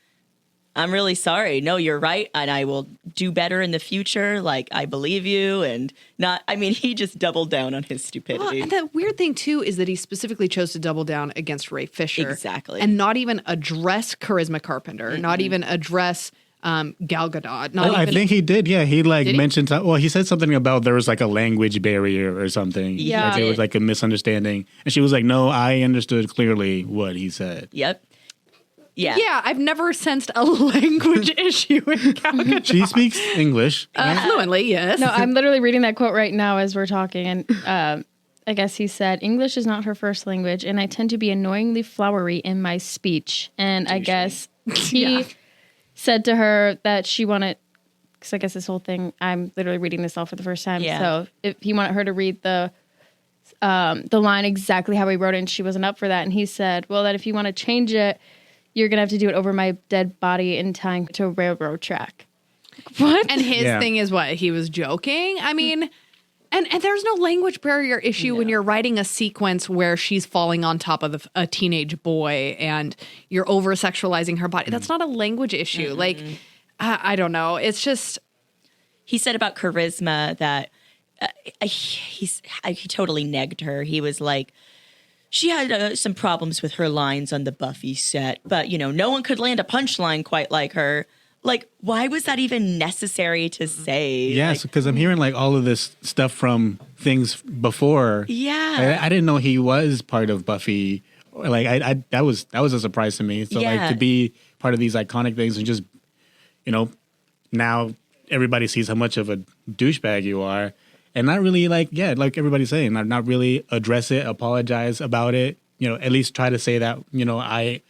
I'm really sorry. No, you're right. And I will do better in the future. Like, I believe you. And not, I mean, he just doubled down on his stupidity. Well, and the weird thing, too, is that he specifically chose to double down against Ray Fisher. Exactly. And not even address Charisma Carpenter, not even address Gal Gadot. I think he did. Yeah, he mentioned. Well, he said something about there was like a language barrier or something. Yeah, like, it was like a misunderstanding, and she was like, "No, I understood clearly what he said." Yep. Yeah. Yeah, I've never sensed a language issue in Gal Gadot. She speaks English Fluently, yes. No, I'm literally reading that quote right now as we're talking. And I guess he said, English is not her first language, and I tend to be annoyingly flowery in my speech. And I guess he said to her that she wanted, because I guess this whole thing, I'm literally reading this all for the first time. Yeah. So if he wanted her to read the line exactly how he wrote it, and she wasn't up for that. And he said, well, that if you want to change it, you're going to have to do it over my dead body and tying to a railroad track. What? And his thing is what? He was joking? I mean, and there's no language barrier issue when you're writing a sequence where she's falling on top of a teenage boy and you're over-sexualizing her body. That's not a language issue. Like, I don't know. It's just... He said about Charisma that he totally negged her. He was like, she had some problems with her lines on the Buffy set, but, you know, no one could land a punchline quite like her. Like, why was that even necessary to say? Yes, because I'm hearing like all of this stuff from things before. Yeah. I didn't know he was part of Buffy. Like, that was a surprise to me. So like to be part of these iconic things and just, you know, now everybody sees how much of a douchebag you are. And not really like everybody's saying, not really address it, apologize about it. You know, at least try to say that, you know, I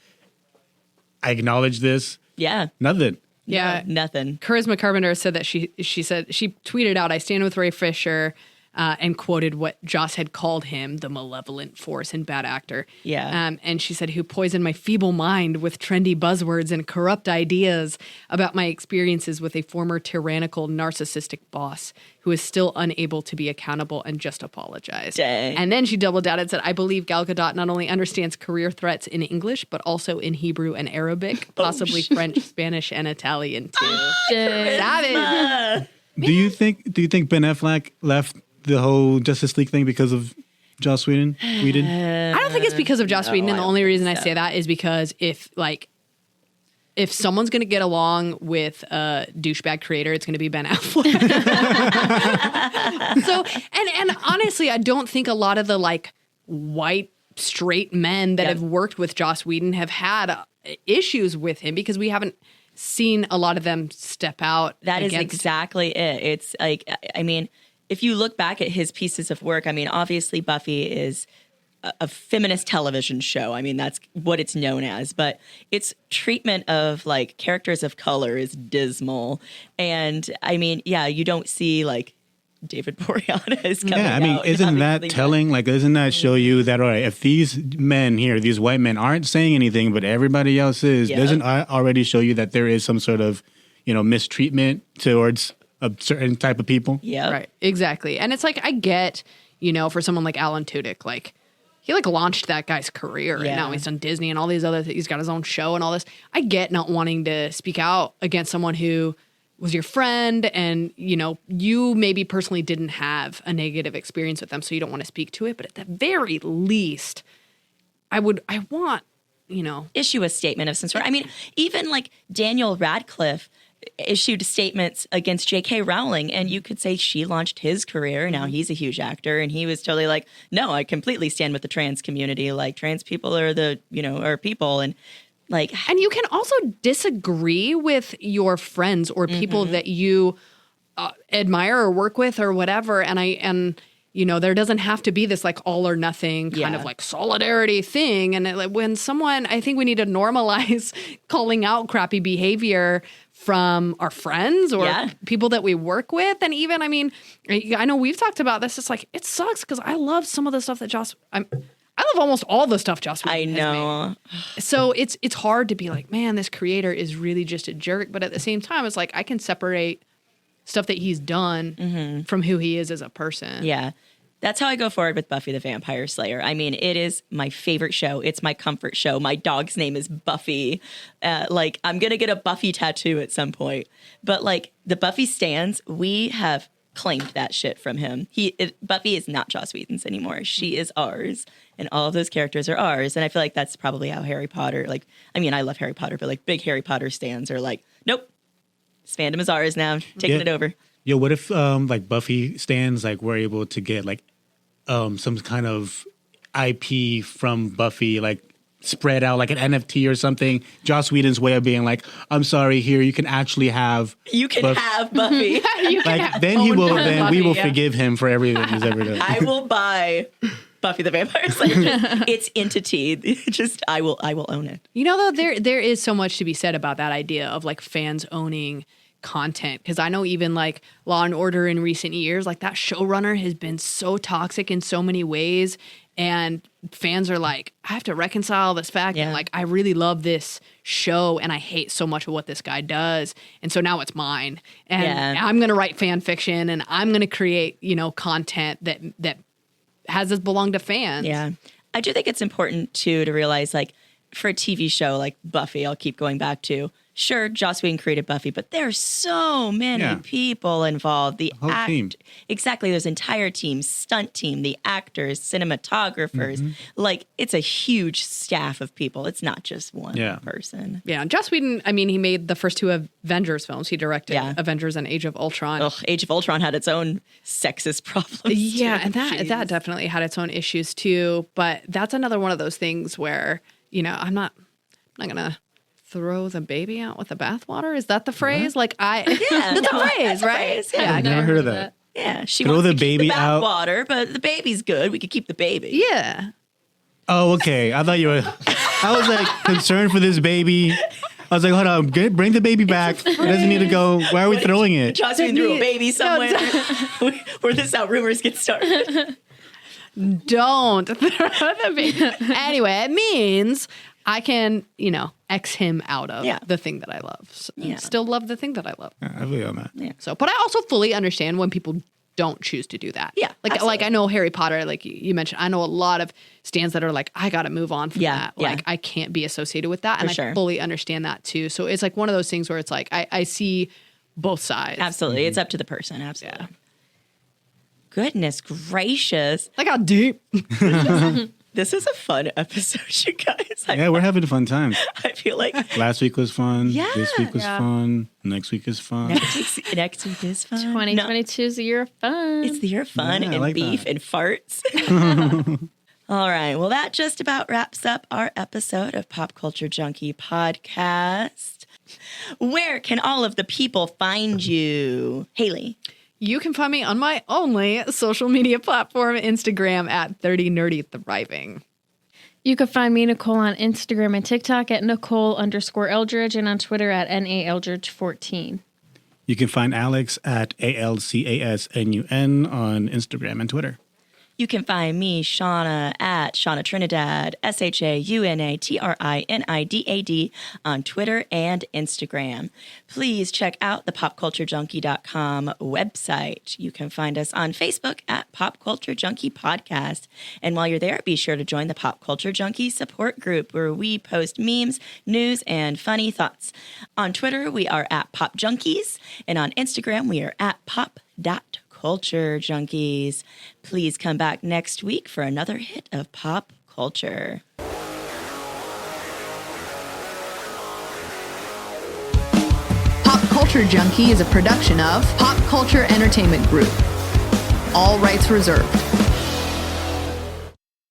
acknowledge this. Yeah. Nothing. Yeah. Nothing. Charisma Carpenter said that she tweeted out, I stand with Ray Fisher, and quoted what Joss had called him, the malevolent force and bad actor. Yeah. And she said, who poisoned my feeble mind with trendy buzzwords and corrupt ideas about my experiences with a former tyrannical, narcissistic boss who is still unable to be accountable and just apologized. Dang. And then she doubled down and said, I believe Gal Gadot not only understands career threats in English, but also in Hebrew and Arabic, possibly French, Spanish, and Italian too. Savage. Do you think Ben Affleck left the whole Justice League thing because of Joss Whedon? I don't think it's because of Joss Whedon, and the only reason I say that is because if someone's going to get along with a douchebag creator, it's going to be Ben Affleck. So, and honestly, I don't think a lot of the like white straight men that have worked with Joss Whedon have had issues with him because we haven't seen a lot of them step out. That is exactly it. It's like, I mean, if you look back at his pieces of work, I mean, obviously Buffy is a feminist television show. I mean, that's what it's known as, but its treatment of like characters of color is dismal. And I mean, yeah, you don't see like David Boreanaz coming out. Yeah, I mean, isn't that telling? Like, doesn't that show you that, all right, if these men here, these white men aren't saying anything, but everybody else is, doesn't already show you that there is some sort of, you know, mistreatment towards a certain type of people? Yeah. Right. Exactly. And it's like, I get, you know, for someone like Alan Tudyk, like, he like launched that guy's career and now he's done Disney and all these other things. He's got his own show and all this. I get not wanting to speak out against someone who was your friend and, you know, you maybe personally didn't have a negative experience with them, so you don't want to speak to it. But at the very least, I want issue a statement of some sort. I mean, even like Daniel Radcliffe issued statements against J.K. Rowling, and you could say she launched his career. Now he's a huge actor, and he was totally like, no, I completely stand with the trans community. Like, trans people are are people. And like, and you can also disagree with your friends or people that you admire or work with or whatever. And there doesn't have to be this like all or nothing kind of like solidarity thing. And when someone, I think we need to normalize calling out crappy behavior from our friends or people that we work with. And even, I mean, I know we've talked about this. It's like, it sucks because I love some of the stuff that I love almost all the stuff Joss Whedon has made. So it's hard to be like, man, this creator is really just a jerk. But at the same time, it's like, I can separate stuff that he's done from who he is as a person. Yeah. That's how I go forward with Buffy the Vampire Slayer. I mean, it is my favorite show. It's my comfort show. My dog's name is Buffy. I'm going to get a Buffy tattoo at some point. But like the Buffy stans, we have claimed that shit from him. Buffy is not Joss Whedon's anymore. She is ours. And all of those characters are ours. And I feel like that's probably how Harry Potter, I love Harry Potter, but like big Harry Potter stans are like, nope, this fandom is ours now. Taking it over. Yo, what if like Buffy stans like were able to get like some kind of IP from Buffy, like spread out like an NFT or something? Joss Whedon's way of being like, I'm sorry, here you can actually have have Buffy. Then we will forgive him for everything he's ever done. I will buy Buffy the Vampire Slayer. Its entity. I will own it. Though there is so much to be said about that idea of like fans owning content, because I know even like Law and Order in recent years, like that showrunner has been so toxic in so many ways, and fans are like, I have to reconcile this fact and like I really love this show and I hate so much of what this guy does, and so now it's mine, and I'm gonna write fan fiction and I'm gonna create content that has this belong to fans. Yeah, I do think it's important too to realize, like, for a TV show like Buffy, I'll keep going back to, sure, Joss Whedon created Buffy, but there's so many people involved. The whole team. Exactly, those entire teams, stunt team, the actors, cinematographers. Like, it's a huge staff of people. It's not just one person. Yeah, and Joss Whedon, I mean, he made the first two Avengers films. He directed Avengers and Age of Ultron. Ugh, Age of Ultron had its own sexist problems. Yeah, too. and that definitely had its own issues too. But that's another one of those things where, I'm not gonna throw the baby out with the bathwater. Is that the phrase? What? Like that's a phrase, right? Yeah, I've never heard of that. Yeah, she throw wants the to baby keep the out. Water, but the baby's good. We could keep the baby. Yeah. Oh, okay. I thought you were. I was like concerned for this baby. I was like, hold on, bring the baby back. It doesn't need to go. Why are we throwing it? Joss Whedon threw a baby somewhere. Where this how rumors get started. Don't throw the baby. Anyway, it means I can, X him out of the thing that I love. So still love the thing that I love. I feel on that. Yeah. So, but I also fully understand when people don't choose to do that. Yeah, like I know Harry Potter, like you mentioned, I know a lot of stands that are like, I got to move on from that. Like I can't be associated with that. And I fully understand that too. So it's like one of those things where it's like, I see both sides. Absolutely. It's up to the person. Absolutely. Yeah. Goodness gracious. Like how deep. This is a fun episode, you guys. We're having a fun time. I feel like last week was fun. Yeah. This week was fun. Next week is fun. Next week is fun. 2022 is the year of fun. It's the year of fun and like beef that. and farts. All right. Well, that just about wraps up our episode of Pop Culture Junkie Podcast. Where can all of the people find you? Haley. You can find me on my only social media platform, Instagram, at 30NerdyThriving. You can find me, Nicole, on Instagram and TikTok at Nicole_Eldridge and on Twitter at NAEldridge14. You can find Alex at ALCASNUN on Instagram and Twitter. You can find me, Shauna, at Shauna Trinidad, ShaunaTrinidad, on Twitter and Instagram. Please check out the popculturejunkie.com website. You can find us on Facebook at Pop Culture Junkie Podcast. And while you're there, be sure to join the Pop Culture Junkie support group where we post memes, news, and funny thoughts. On Twitter, we are at Pop Junkies, and on Instagram, we are at pop.culture junkies. Please come back next week for another hit of pop culture. Culture Junkie is a production of Pop Culture Entertainment Group. All rights reserved.